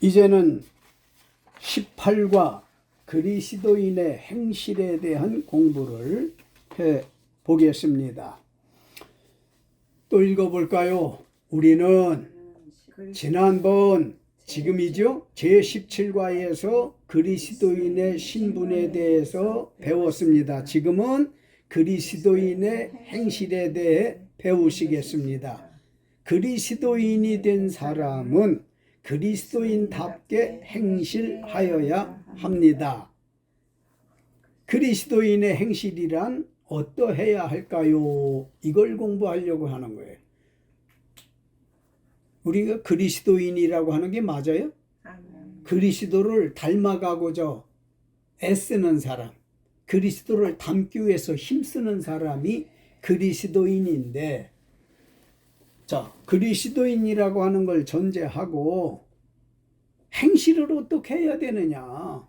이제는 18과 그리스도인의 행실에 대한 공부를 해 보겠습니다. 또 읽어볼까요? 우리는 지난번 지금이죠? 제17과에서 그리스도인의 신분에 대해서 배웠습니다. 지금은 그리스도인의 행실에 대해 배우시겠습니다. 그리스도인이 된 사람은 그리스도인답게 행실하여야 합니다. 그리스도인의 행실이란 어떠해야 할까요? 이걸 공부하려고 하는 거예요. 우리가 그리스도인이라고 하는 게 맞아요? 그리스도를 닮아가고자 애쓰는 사람, 그리스도를 닮기 위해서 힘쓰는 사람이 그리스도인인데, 자, 그리스도인이라고 하는 걸 전제하고 행실을 어떻게 해야 되느냐?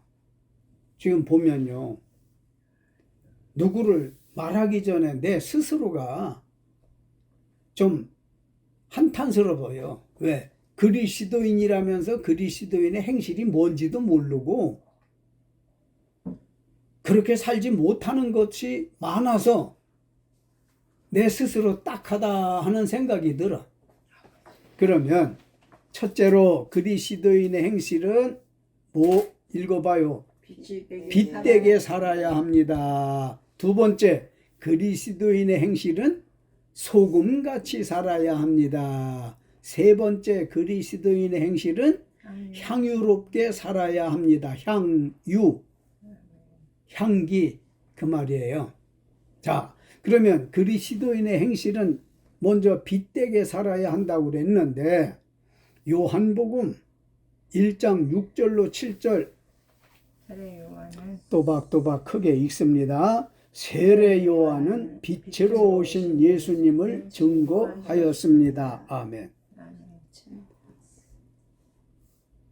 지금 보면요, 누구를 말하기 전에 내 스스로가 좀 한탄스러워요. 왜? 그리스도인이라면서 그리스도인의 행실이 뭔지도 모르고 그렇게 살지 못하는 것이 많아서 내 스스로 딱하다 하는 생각이 들어. 그러면 첫째로 그리스도인의 행실은 뭐 읽어봐요? 빛되게 살아야 합니다. 두 번째, 그리스도인의 행실은 소금같이 살아야 합니다. 세 번째, 그리스도인의 행실은 향유롭게 살아야 합니다. 향유, 향기, 그 말이에요. 자, 그러면 그리스도인의 행실은 먼저 빛되게 살아야 한다고 그랬는데, 요한복음 1장 6절로 7절 또박또박 크게 읽습니다. 세례 요한은 빛으로 오신 예수님을 증거하였습니다. 아멘.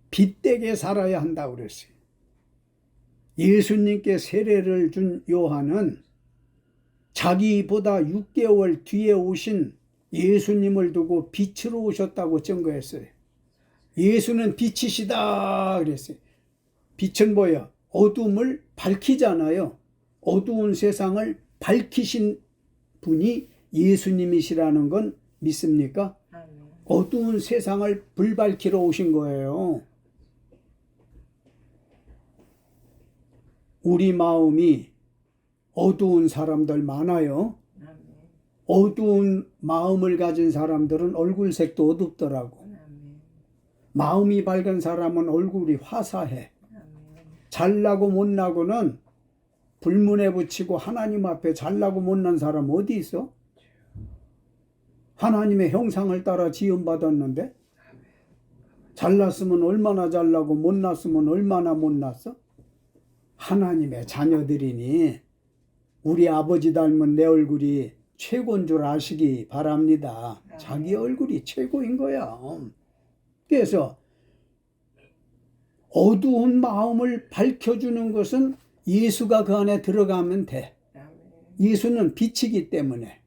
빛되게 살아야 한다고 그랬어요. 예수님께 세례를 준 요한은 자기보다 6개월 뒤에 오신 예수님을 두고 빛으로 오셨다고 증거했어요. 예수는 빛이시다 그랬어요. 빛은 뭐야? 어둠을 밝히잖아요. 어두운 세상을 밝히신 분이 예수님이시라는 건 믿습니까? 어두운 세상을 불밝히러 오신 거예요. 우리 마음이 어두운 사람들 많아요. 어두운 마음을 가진 사람들은 얼굴색도 어둡더라고. 마음이 밝은 사람은 얼굴이 화사해. 잘나고 못나고는 불문에 붙이고 하나님 앞에 잘나고 못난 사람 어디 있어? 하나님의 형상을 따라 지음받았는데 잘났으면 얼마나 잘나고 못났으면 얼마나 못났어? 하나님의 자녀들이니 우리 아버지 닮은 내 얼굴이 최고인 줄 아시기 바랍니다. 자기 얼굴이 최고인 거야. 그래서 어두운 마음을 밝혀주는 것은 예수가 그 안에 들어가면 돼. 예수는 빛이기 때문에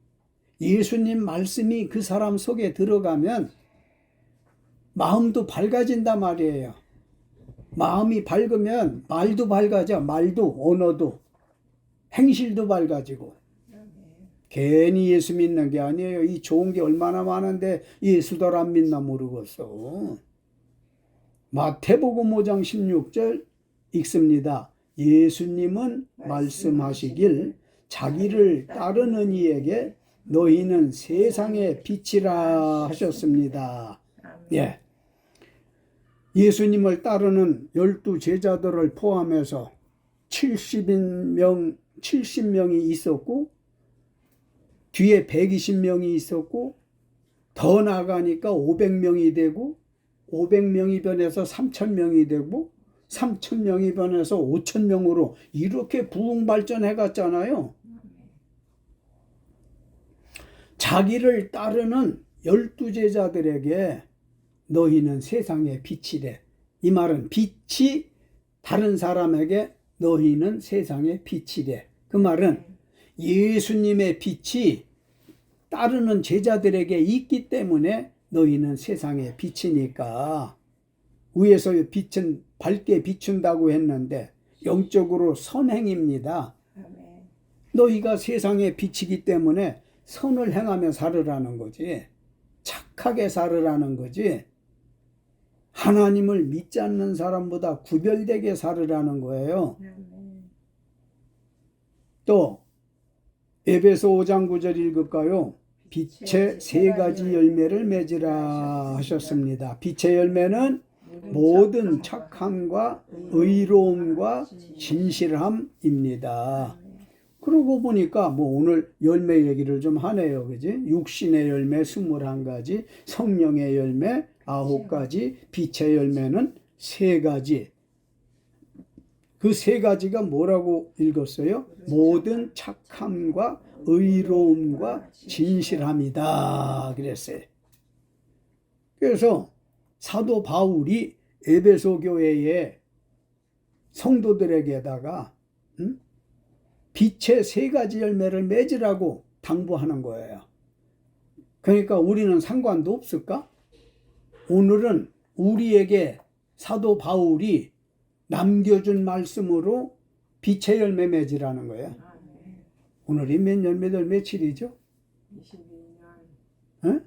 예수님 말씀이 그 사람 속에 들어가면 마음도 밝아진단 말이에요. 마음이 밝으면 말도 밝아져. 말도, 언어도, 행실도 밝아지고. 괜히 예수 믿는 게 아니에요. 이 좋은 게 얼마나 많은데 예수들 안 믿나 모르겠어. 마태복음 5장 16절 읽습니다. 예수님은 말씀하시길 자기를 따르는 이에게 너희는 세상의 빛이라 하셨습니다. 예. 예수님을 따르는 12제자들을 포함해서 70명이 있었고 뒤에 120명이 있었고 더 나가니까 500명이 되고 500명이 변해서 3,000명이 되고 3,000명이 변해서 5,000명으로 이렇게 부흥 발전해 갔잖아요. 자기를 따르는 12제자들에게 너희는 세상의 빛이래. 이 말은 빛이 다른 사람에게 너희는 세상의 빛이래. 그 말은 예수님의 빛이 따르는 제자들에게 있기 때문에 너희는 세상의 빛이니까 위에서 빛은 밝게 비춘다고 했는데 영적으로 선행입니다. 아멘. 너희가 세상의 빛이기 때문에 선을 행하며 살으라는 거지. 착하게 살으라는 거지. 하나님을 믿지 않는 사람보다 구별되게 살으라는 거예요. 아멘. 또 에베소 5장 9절 읽을까요? 빛의 세 가지 열매를 맺으라 하셨습니다. 빛의 열매는 모든 착함과 의로움과 진실함입니다. 그러고 보니까 뭐 오늘 열매 얘기를 좀 하네요. 그지? 육신의 열매 21가지, 성령의 열매 9가지, 빛의 열매는 3가지. 그 3가지가 뭐라고 읽었어요? 모든 착함과 의로움과 진실함이다 그랬어요. 그래서 사도 바울이 에베소 교회의 성도들에게다가 빛의 3가지 열매를 맺으라고 당부하는 거예요. 그러니까 우리는 상관도 없을까? 오늘은 우리에게 사도 바울이 남겨준 말씀으로 빛의 열매 맺으라는 거예요. 오늘이 몇 년, 몇 월, 며칠이죠? 22년. 응?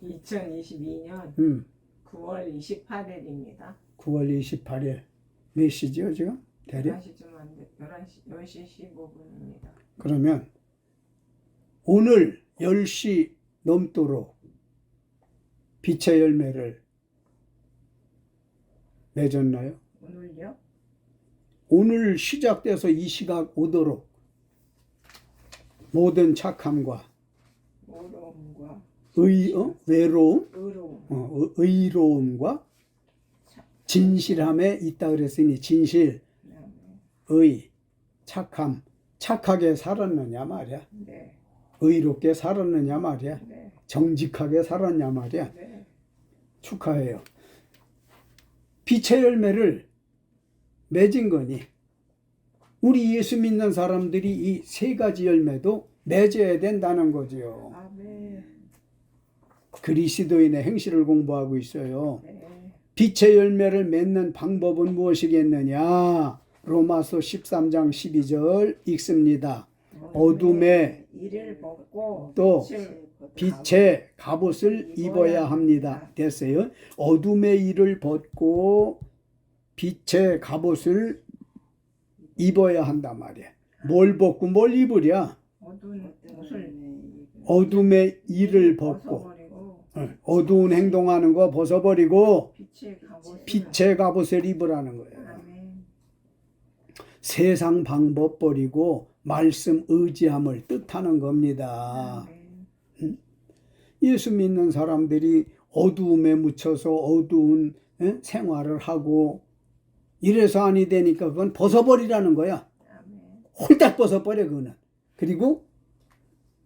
2022년 9월 28일입니다. 9월 28일. 몇 시죠, 지금? 대략? 11시쯤 안 돼. 10시 15분입니다. 그러면 오늘 10시 넘도록 빛의 열매를 맺었나요? 오늘요? 오늘 시작돼서 이 시각 오도록 모든 착함과 의로움과 외로움, 의로움. 의로움과 진실함에 있다 그랬으니 진실, 착함, 착하게 살았느냐 말이야. 네. 의롭게 살았느냐 말이야. 네. 정직하게 살았냐 말이야. 네. 축하해요. 빛의 열매를 맺은 거니 우리 예수 믿는 사람들이 이 3가지 열매도 맺어야 된다는 거죠. 아멘. 그리스도인의 행실을 공부하고 있어요. 네. 빛의 열매를 맺는 방법은 무엇이겠느냐? 로마서 13장 12절 읽습니다. 어둠의 이를 벗고 또 빛의 갑옷을 입어야 합니다. 됐어요. 어둠의 일을 벗고 빛의 갑옷을 입어야 한단 말이야. 뭘 벗고 뭘 입으랴? 어둠의 일을 벗고 어두운 행동하는 거 벗어버리고 빛의 갑옷을 입으라는 거예요. 세상 방법 버리고 말씀 의지함을 뜻하는 겁니다. 예수 믿는 사람들이 어두움에 묻혀서 어두운 생활을 하고 이래서 아니 되니까 그건 벗어버리라는 거야. 홀딱 벗어버려 그거는. 그리고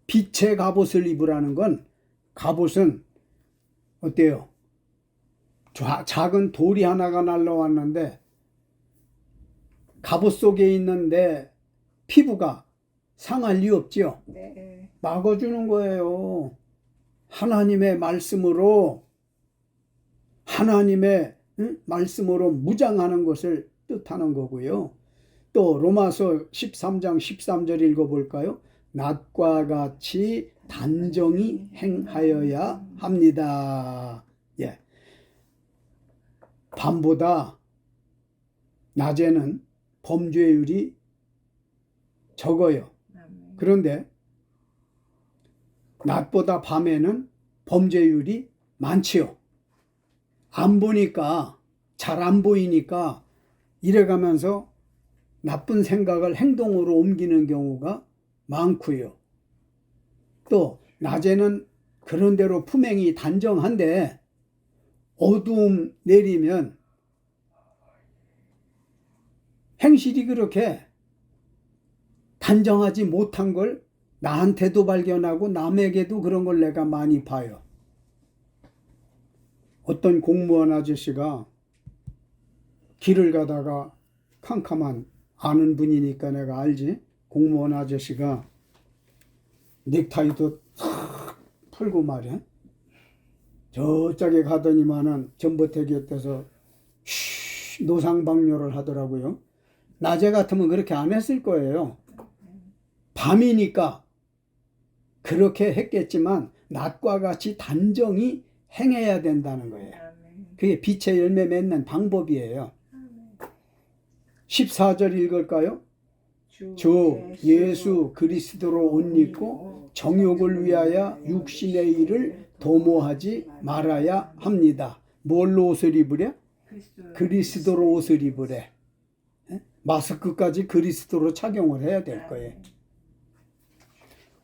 빛의 갑옷을 입으라는 건 갑옷은 어때요? 작은 돌이 하나가 날라왔는데 갑옷 속에 있는 내 피부가 상할 리 없지요. 네. 막아주는 거예요. 하나님의 말씀으로 말씀으로 무장하는 것을 뜻하는 거고요. 또 로마서 13장 13절 읽어볼까요? 낮과 같이 단정히 행하여야 합니다. 예. 밤보다 낮에는 범죄율이 적어요. 그런데 낮보다 밤에는 범죄율이 많지요. 안 보니까, 잘 안 보이니까 이래가면서 나쁜 생각을 행동으로 옮기는 경우가 많고요. 또 낮에는 그런 대로 품행이 단정한데 어두움 내리면 행실이 그렇게 단정하지 못한 걸 나한테도 발견하고 남에게도 그런 걸 내가 많이 봐요. 어떤 공무원 아저씨가 길을 가다가 캄캄한 아는 분이니까 내가 알지. 공무원 아저씨가 넥타이도 탁 풀고 말이야. 저쪽에 가더니만은 전봇대 곁에서 노상방뇨를 하더라고요. 낮에 같으면 그렇게 안 했을 거예요. 밤이니까 그렇게 했겠지만 낮과 같이 단정히 행해야 된다는 거예요. 그게 빛의 열매 맺는 방법이에요. 14절 읽을까요? 주 예수 그리스도로 옷 입고 정욕을 위하여 육신의 일을 도모하지 말아야 합니다. 뭘로 옷을 입으랴? 그리스도로 옷을 입으래. 마스크까지 그리스도로 착용을 해야 될 거예요.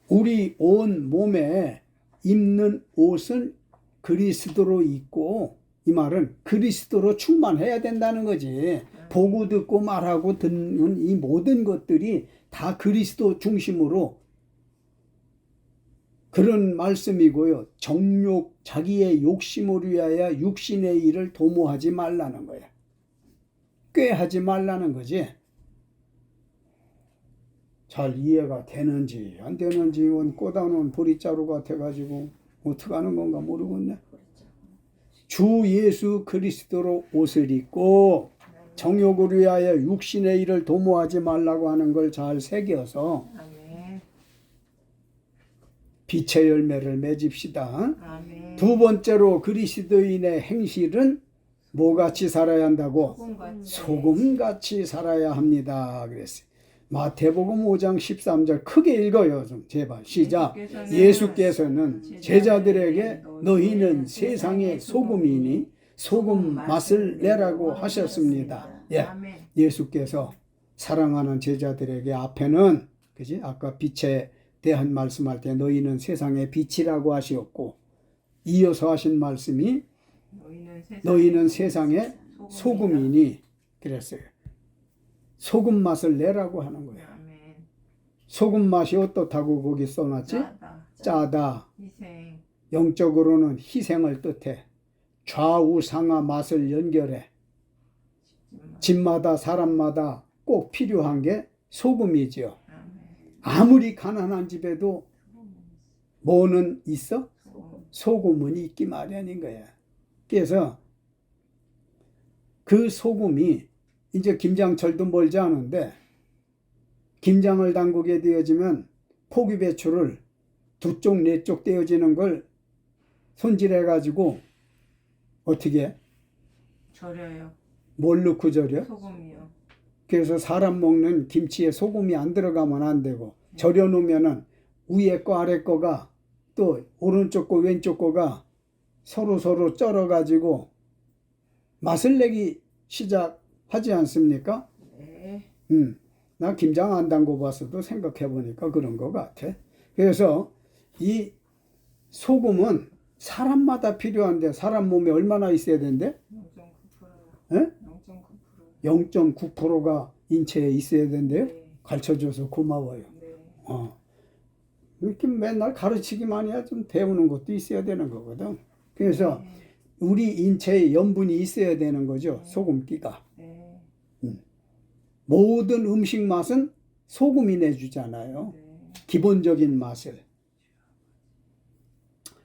우리 온 몸에 입는 옷은 그리스도로 입고, 이 말은 그리스도로 충만해야 된다는 거지. 보고 듣고 말하고 듣는 이 모든 것들이 다 그리스도 중심으로 그런 말씀이고요. 정욕, 자기의 욕심을 위하여 육신의 일을 도모하지 말라는 거야. 꾀하지 말라는 거지. 잘 이해가 되는지 안 되는지 꽂아놓은 보리자루 같아가지고 어떡하는 건가 모르겠네. 주 예수 그리스도로 옷을 입고 정욕을 위하여 육신의 일을 도모하지 말라고 하는 걸 잘 새겨서 빛의 열매를 맺읍시다. 두 번째로 그리스도인의 행실은 뭐같이 살아야 한다고? 소금같이 살아야 합니다. 그랬어요. 마태복음 5장 13절 크게 읽어요. 좀 제발 시작. 예수께서는 제자들에게 너희는 세상의 소금이니 소금 맛을 내라고 하셨습니다. 예, 예수께서 사랑하는 제자들에게 앞에는 그지? 아까 빛에 대한 말씀할 때 너희는 세상의 빛이라고 하셨고, 이어서 하신 말씀이 너희는 세상의 소금이니 그랬어요. 소금 맛을 내라고 하는 거야. 소금 맛이 어떻다고 거기 써놨지? 짜다. 영적으로는 희생을 뜻해. 좌우 상하 맛을 연결해. 집마다 사람마다 꼭 필요한 게 소금이지요. 아무리 가난한 집에도 뭐는 있어? 소금은 있기 마련인 거야. 그래서 그 소금이 이제 김장철도 멀지 않은데, 김장을 담그게 되어지면 포기 배추를 두 쪽, 네 쪽 떼어지는 걸 손질해가지고 어떻게? 절여요. 뭘 넣고 절여? 소금이요. 그래서 사람 먹는 김치에 소금이 안 들어가면 안 되고, 절여 놓으면은 위에 거 아래 거가 또 오른쪽 거 왼쪽 거가 서로 쩔어가지고 맛을 내기 시작하지 않습니까? 네. 나 김장 안 담궈봤어도 생각해보니까 그런 것 같아. 그래서 이 소금은 사람마다 필요한데 사람 몸에 얼마나 있어야 된대? 0.9%. 0.9%가 인체에 있어야 된대요? 네. 가르쳐줘서 고마워요. 네. 이렇게 맨날 가르치기만 해야 좀 배우는 것도 있어야 되는 거거든. 그래서 우리 인체에 염분이 있어야 되는 거죠. 소금기가. 네. 모든 음식 맛은 소금이 내주잖아요. 기본적인 맛을.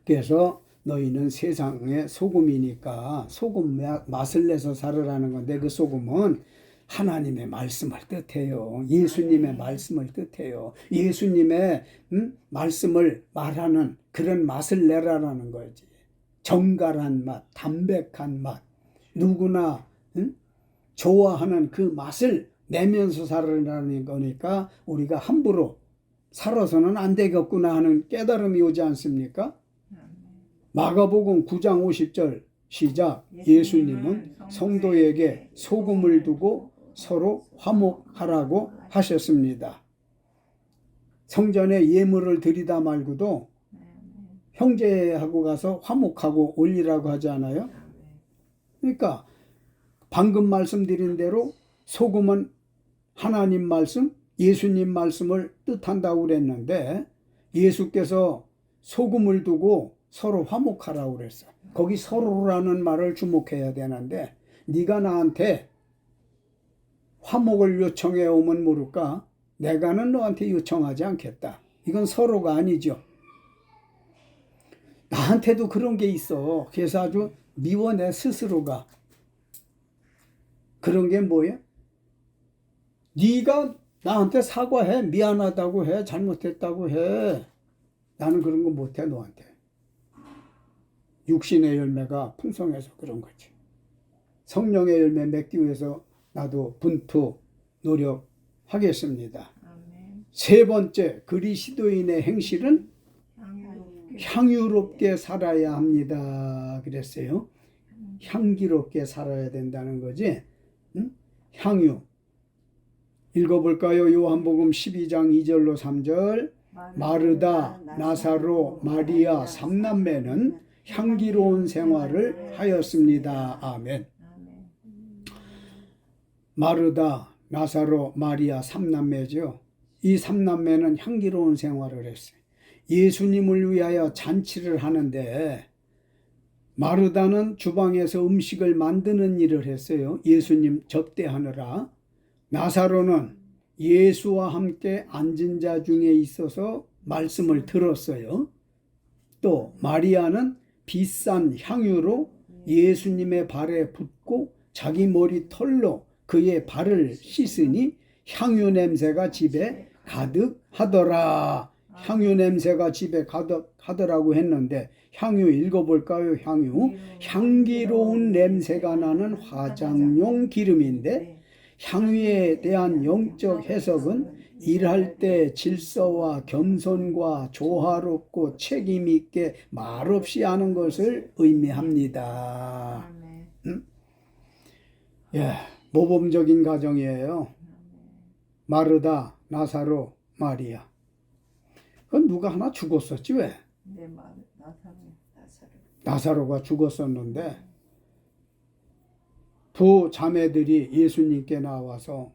그래서 너희는 세상의 소금이니까 소금 맛을 내서 살으라는 건데, 그 소금은 하나님의 말씀을 뜻해요. 예수님의 말씀을 뜻해요. 예수님의 말씀을 말하는 그런 맛을 내라라는 거지. 정갈한 맛, 담백한 맛, 누구나 좋아하는 그 맛을 내면서 살으라는 거니까 우리가 함부로 살아서는 안 되겠구나 하는 깨달음이 오지 않습니까? 마가복음 9장 50절 시작. 예수님은 성도에게 소금을 두고 서로 화목하라고 하셨습니다. 성전에 예물을 드리다 말고도 형제하고 가서 화목하고 올리라고 하지 않아요? 그러니까 방금 말씀드린 대로 소금은 하나님 말씀, 예수님 말씀을 뜻한다고 그랬는데, 예수께서 소금을 두고 서로 화목하라고 그랬어. 거기 서로라는 말을 주목해야 되는데, 네가 나한테 화목을 요청해 오면 모를까? 내가는 너한테 요청하지 않겠다. 이건 서로가 아니죠. 나한테도 그런 게 있어. 그래서 아주 미워 내 스스로가. 그런 게 뭐야? 네가 나한테 사과해. 미안하다고 해. 잘못했다고 해. 나는 그런 거 못해 너한테. 육신의 열매가 풍성해서 그런 거지. 성령의 열매 맺기 위해서 나도 분투 노력하겠습니다. 아멘. 세 번째, 그리스도인의 행실은 향유롭게. 향유롭게 살아야 합니다. 그랬어요. 향기롭게 살아야 된다는 거지. 응? 향유. 읽어볼까요? 요한복음 12장 2절로 3절. 마르다, 나사로, 마리아 삼남매는 향기로운 생활을 하였습니다. 아멘. 아멘. 마르다, 나사로, 마리아 삼남매죠. 이 삼남매는 향기로운 생활을 했어요. 예수님을 위하여 잔치를 하는데 마르다는 주방에서 음식을 만드는 일을 했어요. 예수님 접대하느라. 나사로는 예수와 함께 앉은 자 중에 있어서 말씀을 들었어요. 또 마리아는 비싼 향유로 예수님의 발에 붓고 자기 머리 털로 그의 발을 씻으니 향유 냄새가 집에 가득하더라. 향유 냄새가 집에 가득하더라고 했는데 향유 읽어볼까요? 향유. 향기로운 냄새가 나는 화장용 기름인데 향유에 대한 영적 해석은 일할 때 질서와 겸손과 조화롭고 책임 있게 말없이 하는 것을 의미합니다. 아멘. 예, 모범적인 가정이에요. 마르다, 나사로, 마리아. 그건 누가 하나 죽었었지 왜? 네, 나사로. 나사로가 죽었었는데 두 자매들이 예수님께 나와서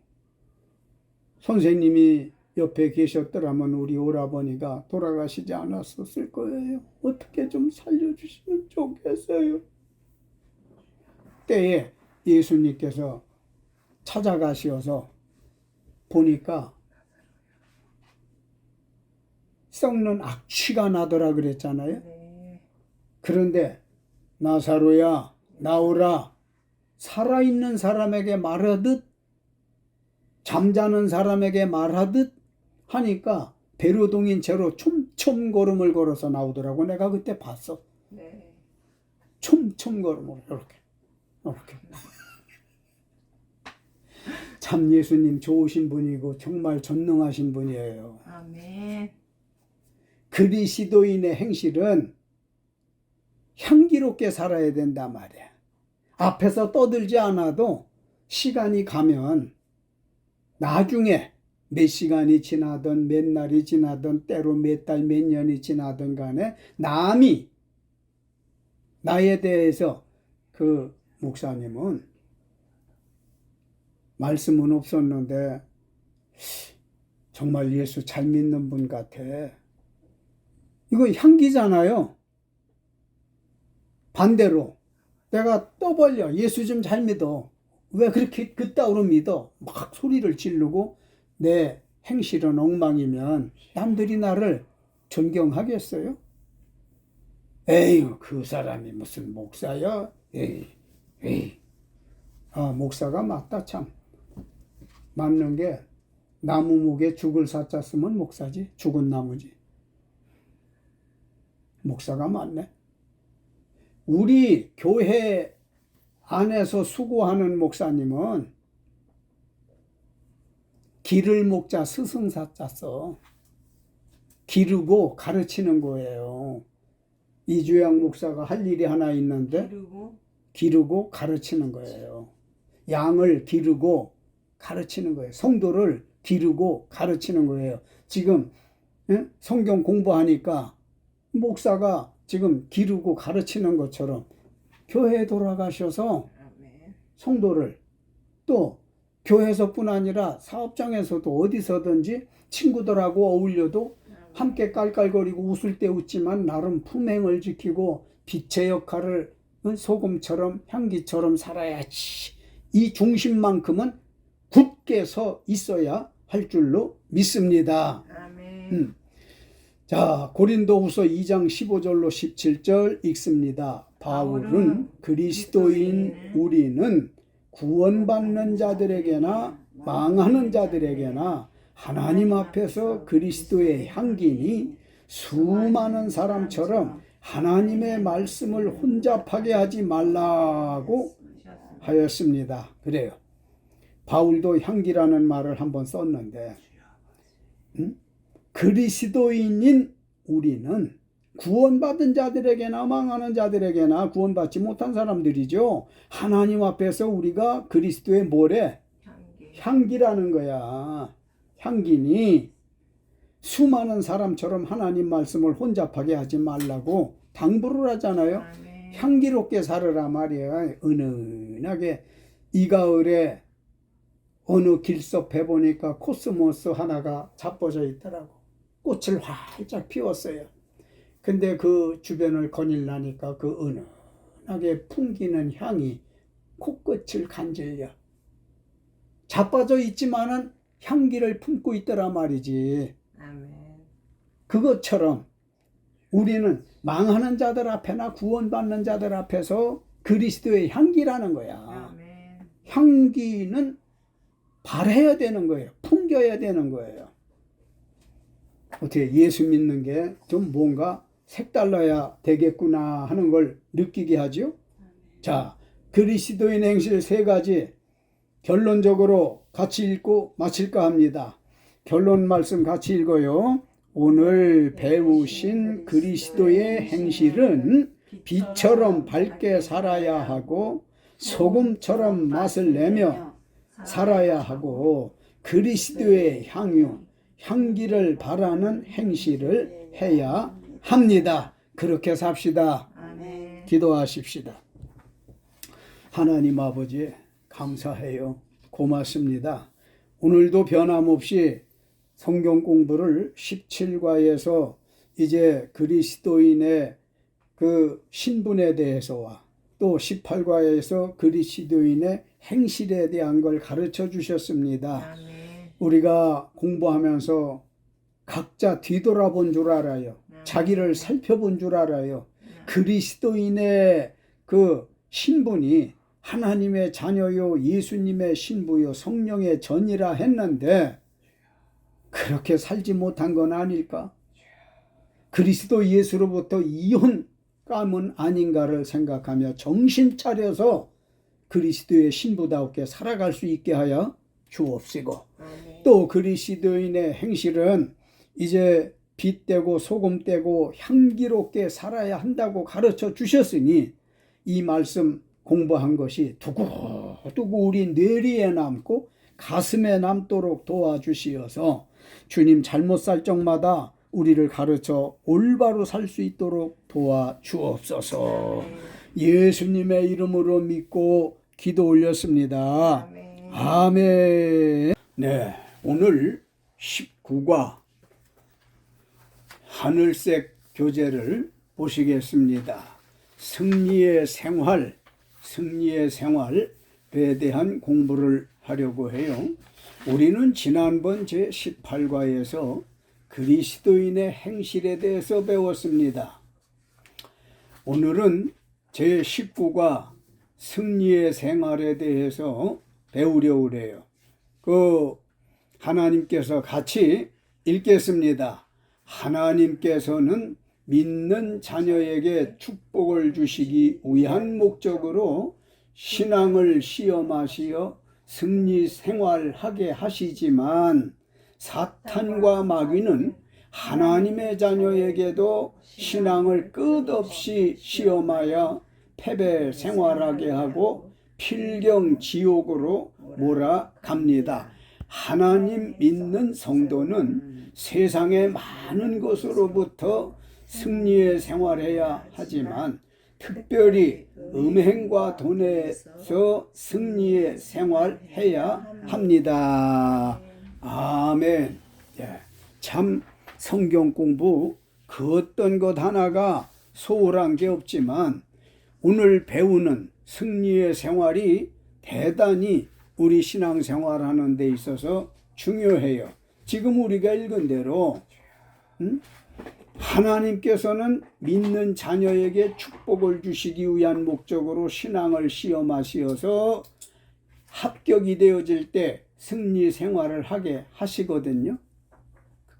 선생님이 옆에 계셨더라면 우리 오라버니가 돌아가시지 않았었을 거예요. 어떻게 좀 살려주시면 좋겠어요. 때에 예수님께서 찾아가시어서 보니까 썩는 악취가 나더라 그랬잖아요. 네. 그런데 나사로야 나오라. 살아있는 사람에게 말하듯 잠자는 사람에게 말하듯 하니까 배로동인 채로 촘촘 걸음을 걸어서 나오더라고. 내가 그때 봤어. 네. 촘촘 걸음을 이렇게. 참 예수님 좋으신 분이고 정말 전능하신 분이에요. 아멘. 그리스도인의 행실은 향기롭게 살아야 된단 말이야. 앞에서 떠들지 않아도 시간이 가면 나중에 몇 시간이 지나든 몇 날이 지나든 때로 몇 달 몇 년이 지나든 간에 남이 나에 대해서 그 목사님은 말씀은 없었는데 정말 예수 잘 믿는 분 같아. 이거 향기잖아요. 반대로 내가 떠벌려 예수 좀 잘 믿어. 왜 그렇게 그따위로 믿어? 막 소리를 지르고 내 행실은 엉망이면 남들이 나를 존경하겠어요? 에휴 그 사람이 무슨 목사야? 에이. 아 목사가 맞다 참. 맞는 게 나무 목에 죽을 사자 쓰면 목사지. 죽은 나무지. 목사가 맞네. 우리 교회 안에서 수고하는 목사님은 기를 목자 스승사자 써. 기르고 가르치는 거예요. 이주영 목사가 할 일이 하나 있는데 기르고 가르치는 거예요. 양을 기르고 가르치는 거예요. 성도를 기르고 가르치는 거예요. 지금 성경 공부하니까 목사가 지금 기르고 가르치는 것처럼 교회에 돌아가셔서 성도를 또 교회에서뿐 아니라 사업장에서도 어디서든지 친구들하고 어울려도 함께 깔깔거리고 웃을 때 웃지만 나름 품행을 지키고 빛의 역할을 소금처럼 향기처럼 살아야지. 이 중심만큼은 굳게 서 있어야 할 줄로 믿습니다. 아멘. 자, 고린도후서 2장 15절로 17절 읽습니다. 바울은 그리스도인 우리는 구원받는 자들에게나 망하는 자들에게나 하나님 앞에서 그리스도의 향기니 수많은 사람처럼 하나님의 말씀을 혼잡하게 하지 말라고 하였습니다. 그래요. 바울도 향기라는 말을 한번 썼는데, 그리스도인인 우리는 구원받은 자들에게나 망하는 자들에게나 구원받지 못한 사람들이죠. 하나님 앞에서 우리가 그리스도의 뭐래? 향기라는 거야. 향기니 수많은 사람처럼 하나님 말씀을 혼잡하게 하지 말라고 당부를 하잖아요. 향기롭게 살으라 말이야. 은은하게. 이 가을에 어느 길섭해 보니까 코스모스 하나가 자빠져 있더라고. 꽃을 활짝 피웠어요. 근데 그 주변을 거닐라니까 그 은은하게 풍기는 향이 코끝을 간질려. 자빠져 있지만은 향기를 품고 있더라 말이지. 아멘. 그것처럼 우리는 망하는 자들 앞에나 구원받는 자들 앞에서 그리스도의 향기라는 거야. 아멘. 향기는 발해야 되는 거예요. 풍겨야 되는 거예요. 어떻게 예수 믿는 게 좀 뭔가 색달라야 되겠구나 하는 걸 느끼게 하죠. 자, 그리스도인 행실 3가지 결론적으로 같이 읽고 마칠까 합니다. 결론 말씀 같이 읽어요. 오늘 배우신 그리스도의 행실은 빛처럼 밝게 살아야 하고 소금처럼 맛을 내며 살아야 하고 그리스도의 향기를 바라는 행실을 해야 합니다. 그렇게 삽시다. 아멘. 기도하십시다. 하나님 아버지 감사해요. 고맙습니다. 오늘도 변함없이 성경 공부를 17과에서 이제 그리스도인의 그 신분에 대해서와 또 18과에서 그리스도인의 행실에 대한 걸 가르쳐 주셨습니다. 아멘. 우리가 공부하면서 각자 뒤돌아본 줄 알아요. 자기를 살펴본 줄 알아요. 그리스도인의 그 신분이 하나님의 자녀요, 예수님의 신부요, 성령의 전이라 했는데 그렇게 살지 못한 건 아닐까? 그리스도 예수로부터 이혼감은 아닌가를 생각하며 정신 차려서 그리스도의 신부답게 살아갈 수 있게 하여 주옵시고, 또 그리스도인의 행실은 이제 빛되고 소금되고 향기롭게 살아야 한다고 가르쳐 주셨으니 이 말씀 공부한 것이 두고두고 우리 뇌리에 남고 가슴에 남도록 도와주시어서 주님 잘못 살 적마다 우리를 가르쳐 올바로 살 수 있도록 도와주옵소서. 예수님의 이름으로 믿고 기도 올렸습니다. 아멘. 네, 오늘 19과 하늘색 교재를 보시겠습니다. 승리의 생활에 대한 공부를 하려고 해요. 우리는 지난번 제18과에서 그리스도인의 행실에 대해서 배웠습니다. 오늘은 제19과 승리의 생활에 대해서 배우려고 그래요. 하나님께서 같이 읽겠습니다. 하나님께서는 믿는 자녀에게 축복을 주시기 위한 목적으로 신앙을 시험하시어 승리 생활하게 하시지만 사탄과 마귀는 하나님의 자녀에게도 신앙을 끝없이 시험하여 패배 생활하게 하고 필경 지옥으로 몰아갑니다. 하나님 믿는 성도는 세상의 많은 것으로부터 승리의 생활해야 하지만 특별히 음행과 돈에서 승리의 생활해야 합니다. 아멘. 참 성경 공부 그 어떤 것 하나가 소홀한 게 없지만 오늘 배우는 승리의 생활이 대단히 우리 신앙생활하는 데 있어서 중요해요. 지금 우리가 읽은 대로 하나님께서는 믿는 자녀에게 축복을 주시기 위한 목적으로 신앙을 시험하시어서 합격이 되어질 때 승리 생활을 하게 하시거든요.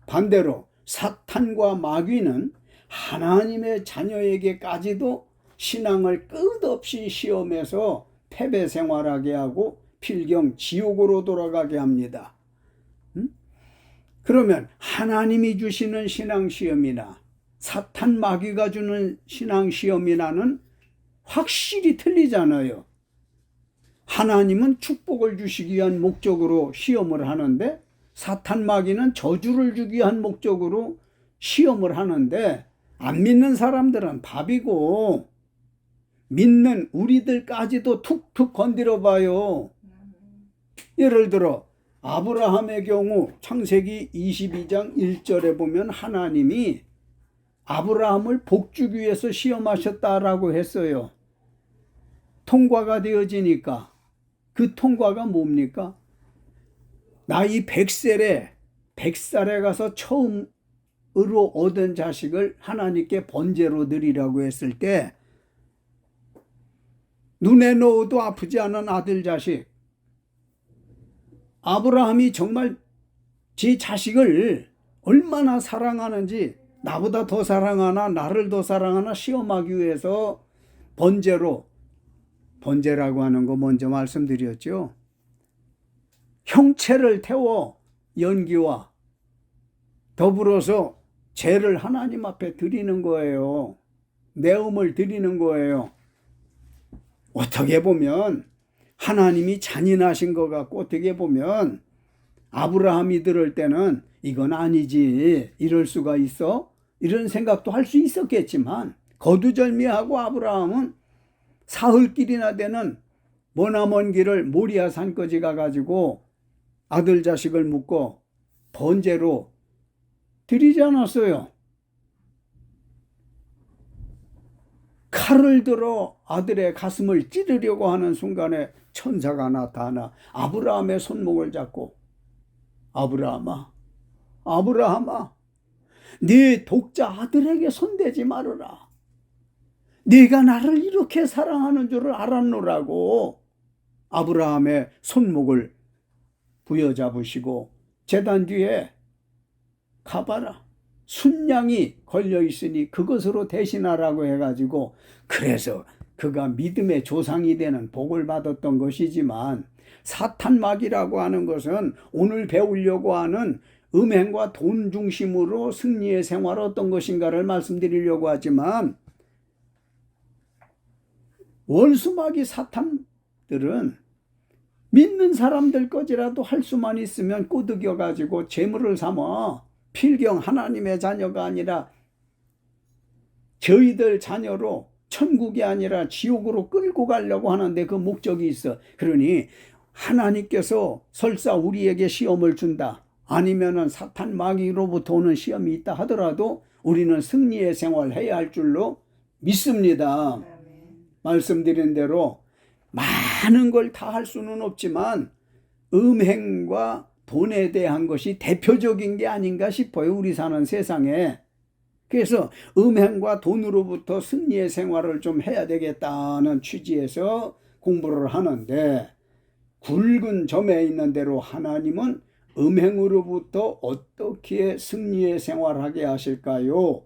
반대로 사탄과 마귀는 하나님의 자녀에게까지도 신앙을 끝없이 시험해서 패배 생활하게 하고 필경 지옥으로 돌아가게 합니다. 그러면 하나님이 주시는 신앙시험이나 사탄 마귀가 주는 신앙시험이나는 확실히 틀리잖아요. 하나님은 축복을 주시기 위한 목적으로 시험을 하는데 사탄 마귀는 저주를 주기 위한 목적으로 시험을 하는데 안 믿는 사람들은 밥이고 믿는 우리들까지도 툭툭 건드려 봐요. 예를 들어 아브라함의 경우 창세기 22장 1절에 보면 하나님이 아브라함을 복주기 위해서 시험하셨다라고 했어요. 통과가 되어지니까 그 통과가 뭡니까? 나이 100살에 가서 처음으로 얻은 자식을 하나님께 번제로 드리라고 했을 때 눈에 넣어도 아프지 않은 아들 자식, 아브라함이 정말 제 자식을 얼마나 사랑하는지, 나보다 더 사랑하나 나를 더 사랑하나 시험하기 위해서 번제라고 하는 거 먼저 말씀드렸죠. 형체를 태워 연기와 더불어서 죄를 하나님 앞에 드리는 거예요. 내음을 드리는 거예요. 어떻게 보면 하나님이 잔인하신 것 같고, 어떻게 보면 아브라함이 들을 때는 이건 아니지, 이럴 수가 있어? 이런 생각도 할 수 있었겠지만 거두절미하고 아브라함은 사흘길이나 되는 머나먼 길을 모리아 산까지 가가지고 아들 자식을 묻고 번제로 드리지 않았어요. 칼을 들어 아들의 가슴을 찌르려고 하는 순간에 천사가 나타나 아브라함의 손목을 잡고 아브라함아 네 독자 아들에게 손대지 말아라. 네가 나를 이렇게 사랑하는 줄을 알았노라고 아브라함의 손목을 부여잡으시고 제단 뒤에 가봐라. 순양이 걸려 있으니 그것으로 대신하라고 해가지고, 그래서 그가 믿음의 조상이 되는 복을 받았던 것이지만, 사탄 마귀라고 하는 것은 오늘 배우려고 하는 음행과 돈 중심으로 승리의 생활 어떤 것인가를 말씀드리려고 하지만, 원수마귀 사탄들은 믿는 사람들 거지라도 할 수만 있으면 꼬드겨 가지고 재물을 삼아 필경 하나님의 자녀가 아니라 저희들 자녀로 천국이 아니라 지옥으로 끌고 가려고 하는데 그 목적이 있어. 그러니 하나님께서 설사 우리에게 시험을 준다, 아니면은 사탄 마귀로부터 오는 시험이 있다 하더라도 우리는 승리의 생활을 해야 할 줄로 믿습니다. 말씀드린 대로 많은 걸 다 할 수는 없지만 음행과 돈에 대한 것이 대표적인 게 아닌가 싶어요, 우리 사는 세상에. 그래서 음행과 돈으로부터 승리의 생활을 좀 해야 되겠다는 취지에서 공부를 하는데, 굵은 점에 있는 대로 하나님은 음행으로부터 어떻게 승리의 생활하게 하실까요?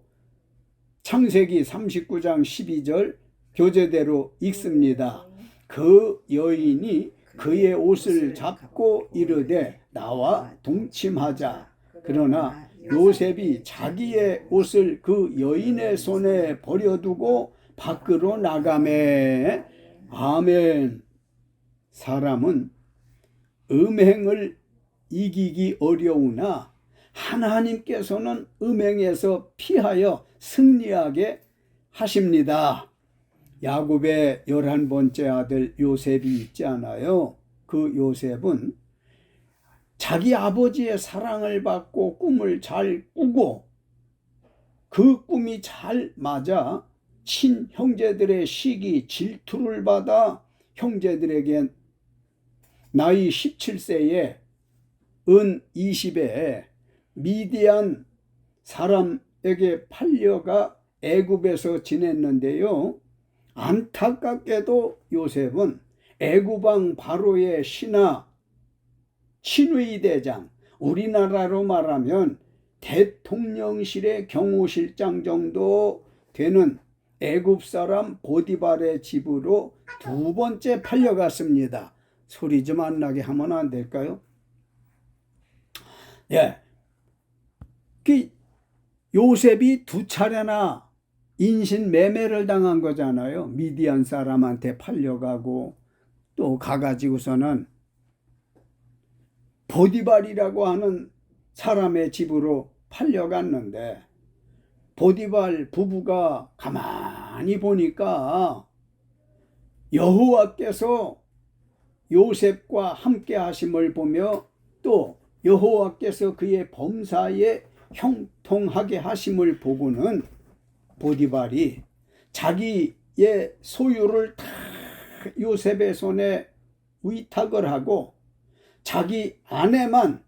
창세기 39장 12절 교재대로 읽습니다. 그 여인이 그의 옷을 잡고 이르되 나와 동침하자. 그러나 요셉이 자기의 옷을 그 여인의 손에 버려두고 밖으로 나가매. 아멘. 사람은 음행을 이기기 어려우나 하나님께서는 음행에서 피하여 승리하게 하십니다. 야곱의 11번째 아들 요셉이 있지 않아요? 그 요셉은 자기 아버지의 사랑을 받고 꿈을 잘 꾸고 그 꿈이 잘 맞아 친형제들의 시기 질투를 받아 형제들에게 나이 17세에 은 20에 미디안 사람 요셉에게 팔려가 애굽에서 지냈는데요. 안타깝게도 요셉은 애굽왕 바로의 신하 친위대장, 우리나라로 말하면 대통령실의 경호실장 정도 되는 애굽 사람 보디발의 집으로 두 번째 팔려갔습니다. 소리 좀 안 나게 하면 안 될까요? 예. 그 요셉이 두 차례나 인신 매매를 당한 거잖아요. 미디안 사람한테 팔려가고 또 가가지고서는 보디발이라고 하는 사람의 집으로 팔려갔는데 보디발 부부가 가만히 보니까 여호와께서 요셉과 함께 하심을 보며 또 여호와께서 그의 범사에 형통하게 하심을 보고는 보디발이 자기의 소유를 다 요셉의 손에 위탁을 하고 자기 아내만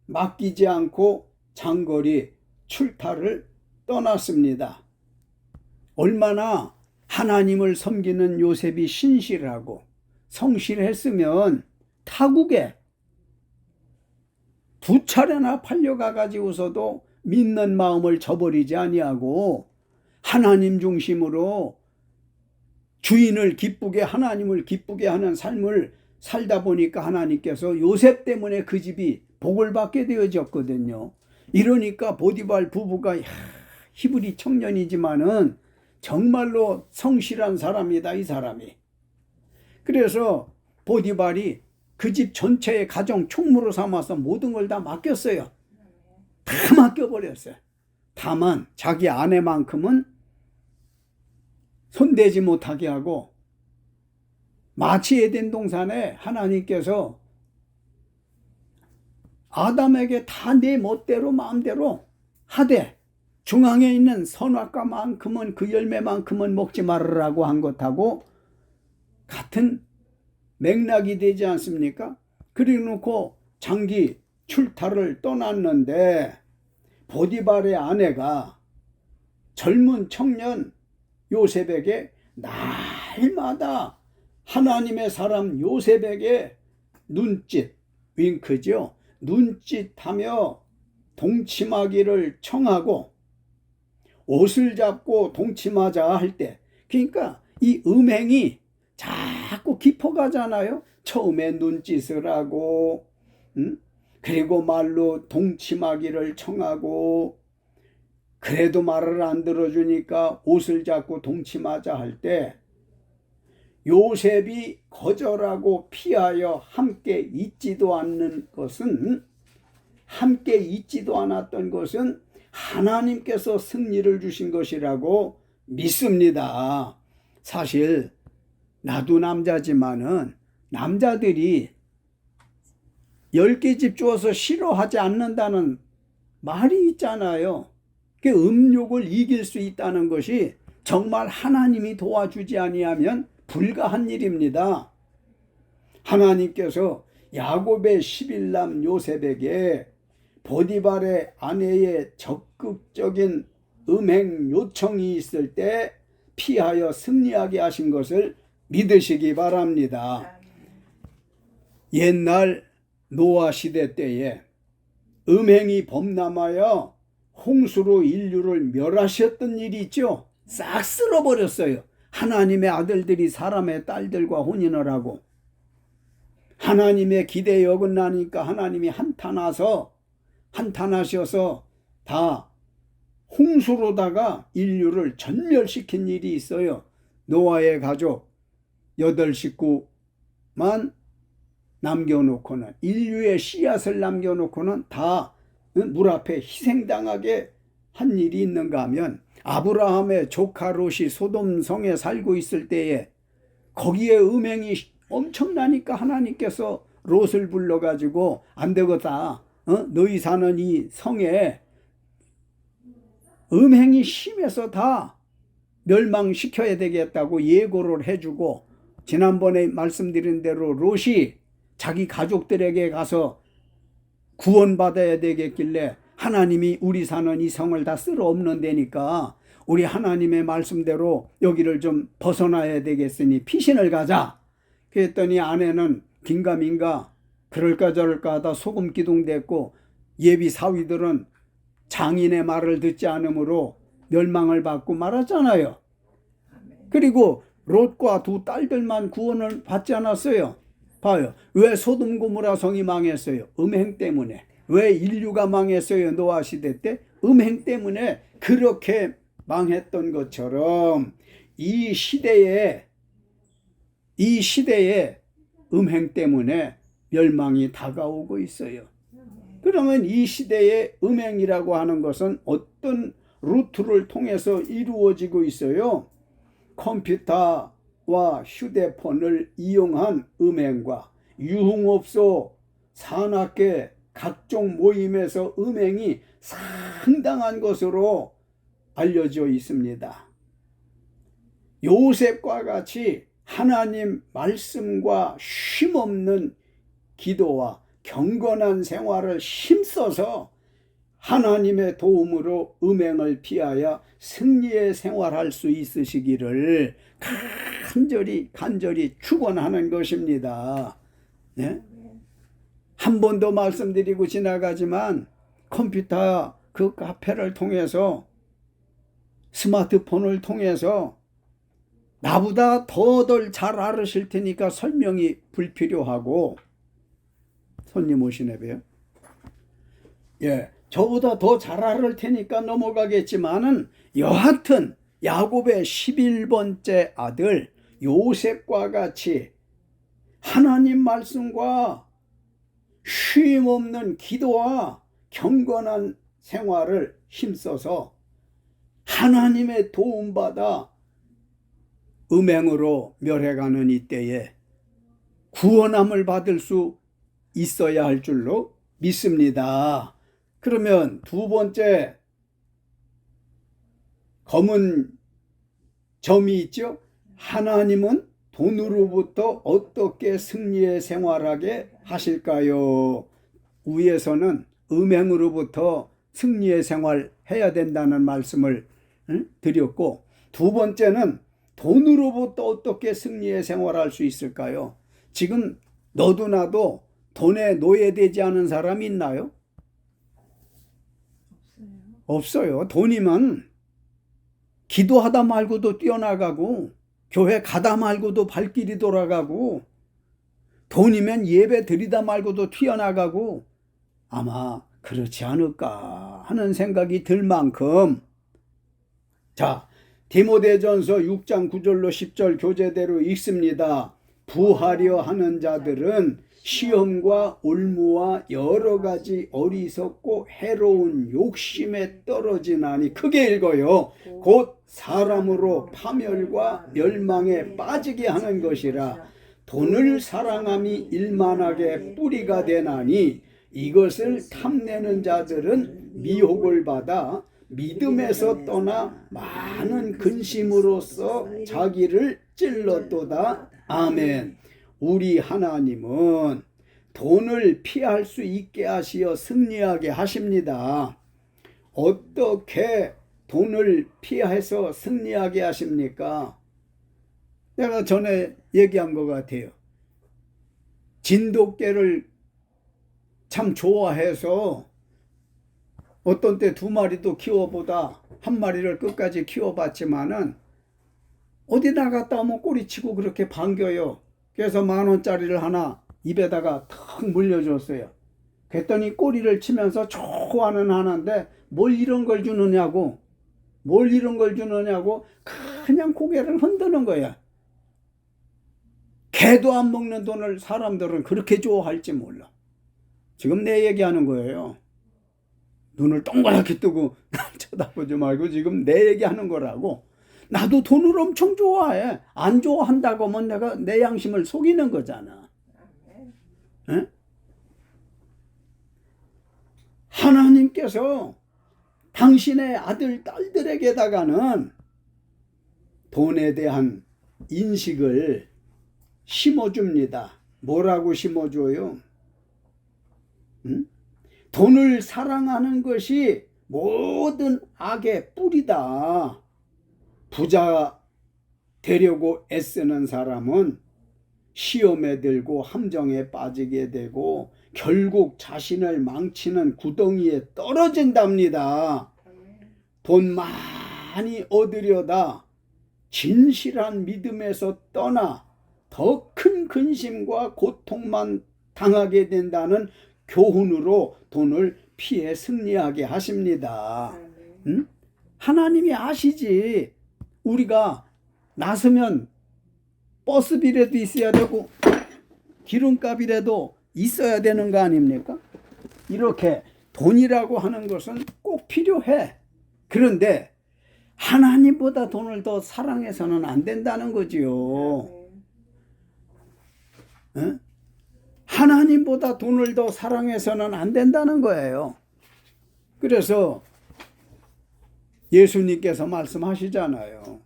맡기지 않고 장거리 출타를 떠났습니다. 얼마나 하나님을 섬기는 요셉이 신실하고 성실했으면 타국에 두 차례나 팔려가 가지고서도 믿는 마음을 저버리지 아니하고 하나님 중심으로 주인을 기쁘게 하나님을 기쁘게 하는 삶을 살다 보니까 하나님께서 요셉 때문에 그 집이 복을 받게 되어졌거든요. 이러니까 보디발 부부가 히브리 청년이지만은 정말로 성실한 사람이다 이 사람이. 그래서 보디발이 그 집 전체의 가정 총무로 삼아서 모든 걸 다 맡겼어요. 다 맡겨버렸어요. 다만 자기 아내만큼은 손대지 못하게 하고 마치 에덴 동산에 하나님께서 아담에게 다 내 멋대로 마음대로 하되 중앙에 있는 선악과만큼은 그 열매만큼은 먹지 말으라고 한 것하고 같은 맥락이 되지 않습니까? 그래 놓고 장기 출타를 떠났는데 보디발의 아내가 젊은 청년 요셉에게 날마다 하나님의 사람 요셉에게 눈짓, 윙크죠. 눈짓하며 동침하기를 청하고 옷을 잡고 동침하자 할 때, 그러니까 이 음행이 자꾸 깊어가잖아요. 처음에 눈짓을 하고 그리고 말로 동침하기를 청하고 그래도 말을 안 들어주니까 옷을 잡고 동침하자 할 때 요셉이 거절하고 피하여 함께 있지도 않는 것은 함께 있지도 않았던 것은 하나님께서 승리를 주신 것이라고 믿습니다. 사실 나도 남자지만은 남자들이 10개 집 주어서 싫어하지 않는다는 말이 있잖아요. 그 음욕을 이길 수 있다는 것이 정말 하나님이 도와주지 아니하면 불가한 일입니다. 하나님께서 야곱의 11남 요셉에게 보디발의 아내의 적극적인 음행 요청이 있을 때 피하여 승리하게 하신 것을 믿으시기 바랍니다. 옛날 노아 시대 때에 음행이 범람하여 홍수로 인류를 멸하셨던 일이 있죠. 싹 쓸어버렸어요. 하나님의 아들들이 사람의 딸들과 혼인을 하고 하나님의 기대에 어긋나니까 하나님이 한탄하셔서 다 홍수로다가 인류를 전멸시킨 일이 있어요. 노아의 가족 8식구만 남겨놓고는 인류의 씨앗을 남겨놓고는 다 물 앞에 희생당하게 한 일이 있는가 하면 아브라함의 조카 롯이 소돔 성에 살고 있을 때에 거기에 음행이 엄청나니까 하나님께서 롯을 불러가지고 안 되겠다. 너희 사는 이 성에 음행이 심해서 다 멸망시켜야 되겠다고 예고를 해주고 지난번에 말씀드린 대로 롯이 자기 가족들에게 가서 구원받아야 되겠길래 하나님이 우리 사는 이 성을 다 쓸어 엎는 데니까 우리 하나님의 말씀대로 여기를 좀 벗어나야 되겠으니 피신을 가자. 그랬더니 아내는 긴가민가 그럴까 저럴까 하다 소금 기둥댔고 예비 사위들은 장인의 말을 듣지 않으므로 멸망을 받고 말았잖아요. 그리고 롯과 두 딸들만 구원을 받지 않았어요. 봐요. 왜 소돔 고모라 성이 망했어요? 음행 때문에. 왜 인류가 망했어요? 노아 시대 때? 음행 때문에. 그렇게 망했던 것처럼 이 시대에 음행 때문에 멸망이 다가오고 있어요. 그러면 이 시대의 음행이라고 하는 것은 어떤 루트를 통해서 이루어지고 있어요? 컴퓨터와 휴대폰을 이용한 음행과 유흥업소, 산악회, 각종 모임에서 음행이 상당한 것으로 알려져 있습니다. 요셉과 같이 하나님 말씀과 쉼없는 기도와 경건한 생활을 힘써서 하나님의 도움으로 음행을 피하여 승리의 생활할 수 있으시기를 간절히 축원하는 것입니다. 네? 한 번 더 말씀드리고 지나가지만 컴퓨터 그 카페를 통해서 스마트폰을 통해서 나보다 더들 잘 알으실 테니까 설명이 불필요하고 손님 오시네 봬요. 예, 저보다 더 잘 알을 테니까 넘어가겠지만은 여하튼 야곱의 11번째 아들 요셉과 같이 하나님 말씀과 쉼 없는 기도와 경건한 생활을 힘써서 하나님의 도움받아 음행으로 멸해가는 이때에 구원함을 받을 수 있어야 할 줄로 믿습니다. 그러면 두 번째 검은 점이 있죠. 하나님은 돈으로부터 어떻게 승리의 생활하게 하실까요? 위에서는 음행으로부터 승리의 생활 해야 된다는 말씀을 드렸고, 두 번째는 돈으로부터 어떻게 승리의 생활할 수 있을까요? 지금 너도 나도 돈에 노예되지 않은 사람이 있나요? 없어요. 돈이면 기도하다 말고도 뛰어나가고 교회 가다 말고도 발길이 돌아가고 돈이면 예배 드리다 말고도 튀어나가고 아마 그렇지 않을까 하는 생각이 들 만큼 자, 디모데전서 6장 9절로 10절 교재대로 읽습니다. 부하려 하는 자들은 시험과 올무와 여러 가지 어리석고 해로운 욕심에 떨어지나니 크게 읽어요. 곧 사람으로 파멸과 멸망에 빠지게 하는 것이라. 돈을 사랑함이 일만하게 뿌리가 되나니 이것을 탐내는 자들은 미혹을 받아 믿음에서 떠나 많은 근심으로써 자기를 찔렀도다. 아멘. 우리 하나님은 돈을 피할 수 있게 하시어 승리하게 하십니다. 어떻게 돈을 피해서 승리하게 하십니까? 내가 전에 얘기한 것 같아요. 진돗개를 참 좋아해서 어떤 때 2마리도 키워보다 1마리를 끝까지 키워봤지만은 어디 나갔다 오면 꼬리치고 그렇게 반겨요. 그래서 10,000원짜리를 하나 입에다가 탁 물려줬어요. 그랬더니 꼬리를 치면서 좋아는 하는데 뭘 이런 걸 주느냐고 그냥 고개를 흔드는 거야. 개도 안 먹는 돈을 사람들은 그렇게 좋아할지 몰라. 지금 내 얘기하는 거예요. 눈을 동그랗게 뜨고 쳐다보지 말고 지금 내 얘기하는 거라고. 나도 돈을 엄청 좋아해. 안 좋아한다고 하면 내가 내 양심을 속이는 거잖아. 에? 하나님께서 당신의 아들, 딸들에게다가는 돈에 대한 인식을 심어줍니다. 뭐라고 심어줘요? 돈을 사랑하는 것이 모든 악의 뿌리다. 부자 되려고 애쓰는 사람은 시험에 들고 함정에 빠지게 되고 결국 자신을 망치는 구덩이에 떨어진답니다. 돈 많이 얻으려다 진실한 믿음에서 떠나 더 큰 근심과 고통만 당하게 된다는 교훈으로 돈을 피해 승리하게 하십니다. 응? 하나님이 아시지. 우리가 나서면 버스비라도 있어야 되고 기름값이라도 있어야 되는 거 아닙니까? 이렇게 돈이라고 하는 것은 꼭 필요해. 그런데 하나님보다 돈을 더 사랑해서는 안 된다는 거지요. 응? 하나님보다 돈을 더 사랑해서는 안 된다는 거예요. 그래서 예수님께서 말씀하시잖아요.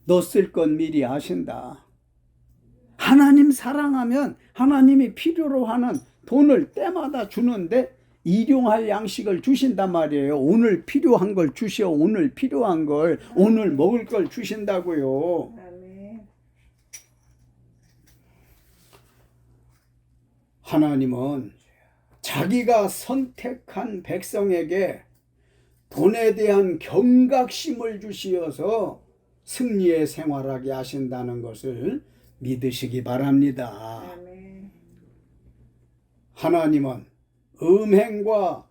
너 쓸 건 미리 아신다. 하나님 사랑하면 하나님이 필요로 하는 돈을 때마다 주는데 일용할 양식을 주신단 말이에요. 오늘 필요한 걸 주시오. 오늘 필요한 걸, 오늘 먹을 걸 주신다고요. 아멘. 하나님은 자기가 선택한 백성에게 돈에 대한 경각심을 주시어서 승리의 생활하게 하신다는 것을 믿으시기 바랍니다. 아멘. 하나님은 음행과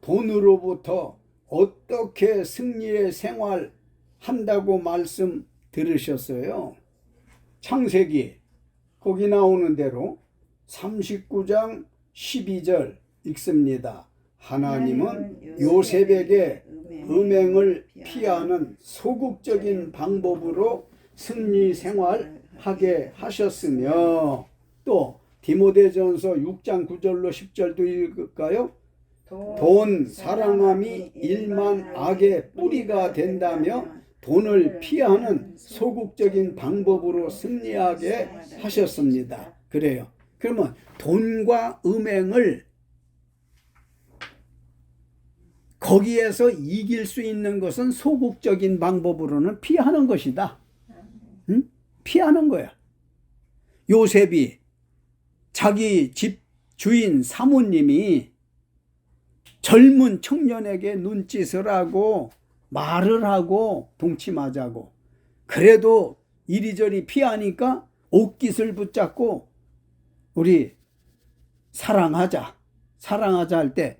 돈으로부터 어떻게 승리의 생활 한다고 말씀 들으셨어요? 창세기 거기 나오는 대로 39장 12절 읽습니다. 하나님은 요셉에게 음행을 피하는 소극적인 방법으로 승리 생활하게 하셨으며, 또 디모데전서 6장 9절로 10절도 읽을까요? 돈 사랑함이 일만 악의 뿌리가 된다며 돈을 피하는 소극적인 방법으로 승리하게 하셨습니다. 그래요. 그러면 돈과 음행을 거기에서 이길 수 있는 것은 소극적인 방법으로는 피하는 것이다. 응? 피하는 거야. 요셉이 자기 집 주인 사모님이 젊은 청년에게 눈짓을 하고 말을 하고 동침하자고, 그래도 이리저리 피하니까 옷깃을 붙잡고 우리 사랑하자 할 때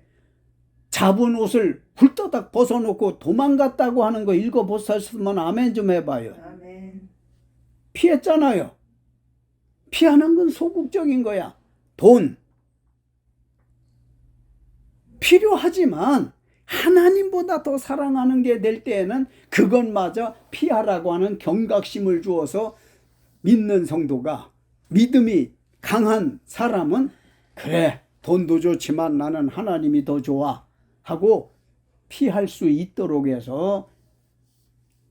잡은 옷을 훌떠닥 벗어놓고 도망갔다고 하는 거 읽어보셨으면 아멘 좀 해봐요. 아멘. 피했잖아요. 피하는 건 소극적인 거야. 돈 필요하지만 하나님보다 더 사랑하는 게 될 때에는 그것마저 피하라고 하는 경각심을 주어서 믿는 성도가, 믿음이 강한 사람은 그래 돈도 좋지만 나는 하나님이 더 좋아 하고 피할 수 있도록 해서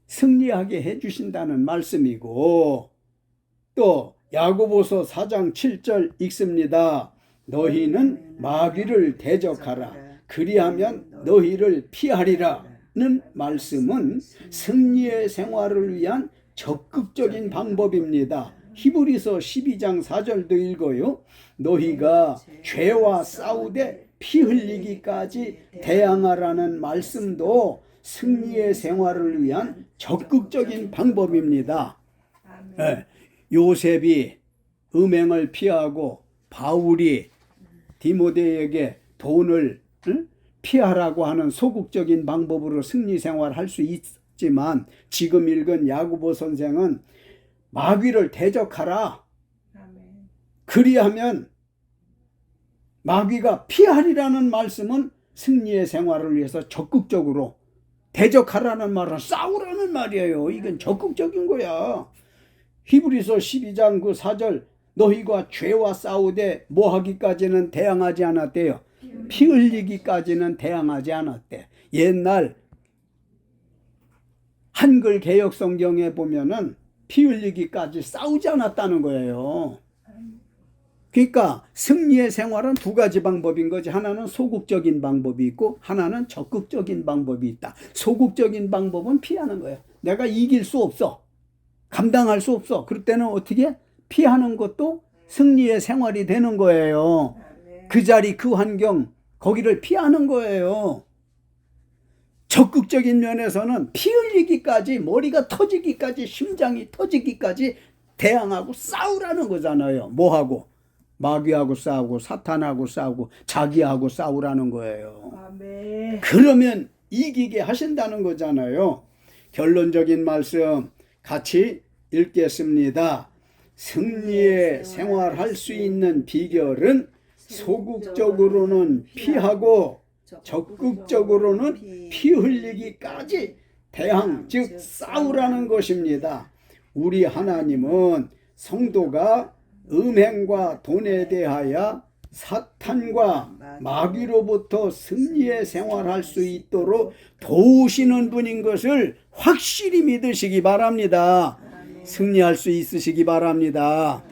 승리하게 해주신다는 말씀이고, 또 야고보서 4장 7절 읽습니다. 너희는 마귀를 대적하라. 그리하면 너희를 피하리라는 말씀은 승리의 생활을 위한 적극적인 방법입니다. 히브리서 12장 4절도 읽어요. 너희가 죄와 싸우되 피 흘리기까지 대항하라는 말씀도 승리의 생활을 위한 적극적인 방법입니다. 네. 요셉이 음행을 피하고 바울이 디모데에게 돈을 피하라고 하는 소극적인 방법으로 승리 생활할 수 있지만, 지금 읽은 야고보 선생은 마귀를 대적하라. 아멘. 그리하면 마귀가 피하리라는 말씀은 승리의 생활을 위해서 적극적으로, 대적하라는 말은 싸우라는 말이에요. 이건 적극적인 거야. 히브리서 12장 그 4절 너희가 죄와 싸우되 뭐하기까지는 대항하지 않았대요. 피 흘리기까지는 대항하지 않았대. 옛날 한글 개역 성경에 보면은 피 흘리기까지 싸우지 않았다는 거예요. 그러니까 승리의 생활은 두 가지 방법인 거지. 하나는 소극적인 방법이 있고 하나는 적극적인 방법이 있다. 소극적인 방법은 피하는 거예요. 내가 이길 수 없어. 감당할 수 없어. 그럴 때는 어떻게? 피하는 것도 승리의 생활이 되는 거예요. 그 자리, 그 환경, 거기를 피하는 거예요. 적극적인 면에서는 피 흘리기까지, 머리가 터지기까지, 심장이 터지기까지 대항하고 싸우라는 거잖아요. 뭐하고? 마귀하고 싸우고 사탄하고 싸우고 자기하고 싸우라는 거예요. 아멘. 그러면 이기게 하신다는 거잖아요. 결론적인 말씀 같이 읽겠습니다. 승리의 생활할 수 있는 비결은 소극적으로는 피하고 적극적으로는 피 흘리기까지 대항, 즉 싸우라는 것입니다. 우리 하나님은 성도가 음행과 돈에 대하여 사탄과 마귀로부터 승리의 생활할 수 있도록 도우시는 분인 것을 확실히 믿으시기 바랍니다. 승리할 수 있으시기 바랍니다.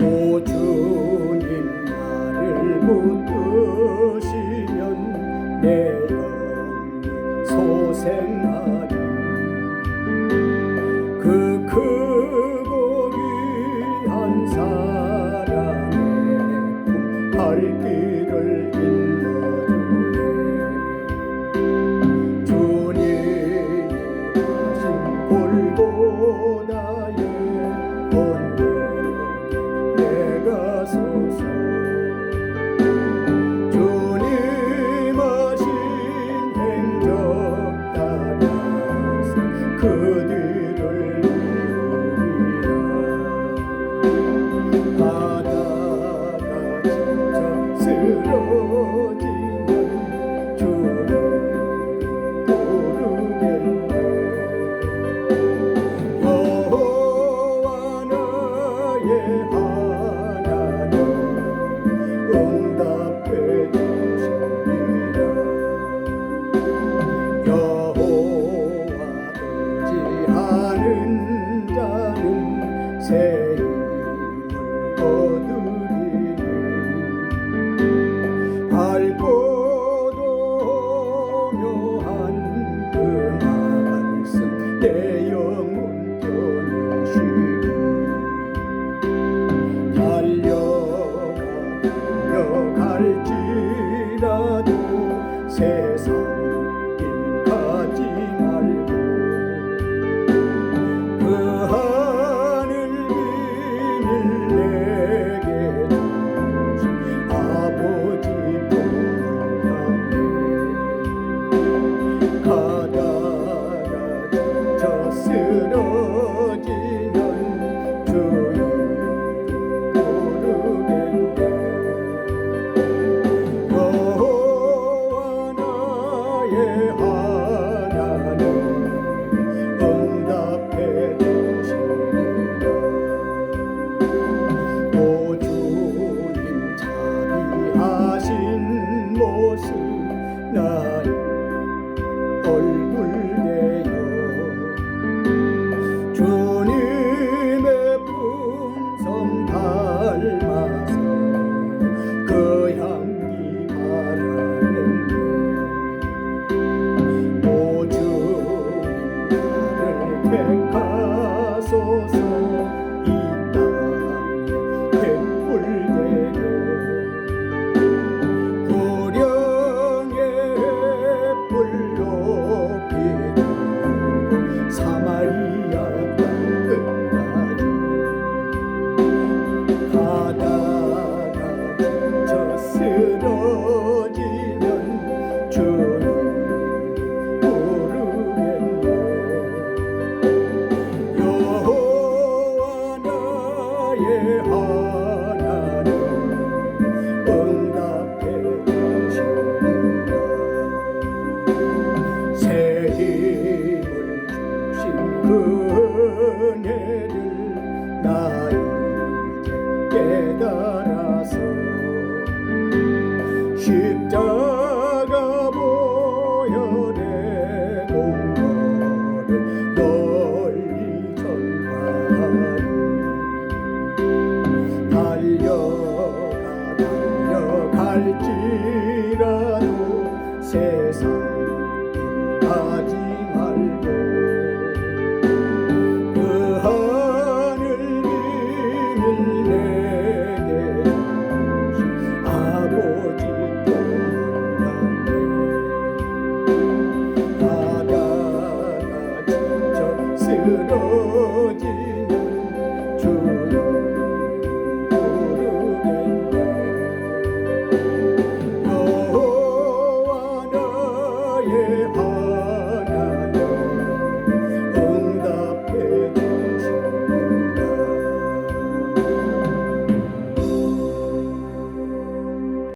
오 주님 나를 붙드시면 내 영이 소생하리. 그 크고 귀한 사랑의 품 발길을 인도주네. 주님이 가신 골고다의 언덕에 내가 서서 주님 하신 행적 따라서 그들을 이루리라. 가다가 지쳐 쓰러지면 주를 모르겠네. 여호와 나의 하나님 응답해 주시리라. 여호와 의지하는 자는 새 힘을 얻으리니 밝고도 묘한 그 말씀 내 영혼 견우시리. 달려갈지라도 세상 길 가지 말고 그 하늘 쓰러지는 주를 부르겠네. 여호와 나의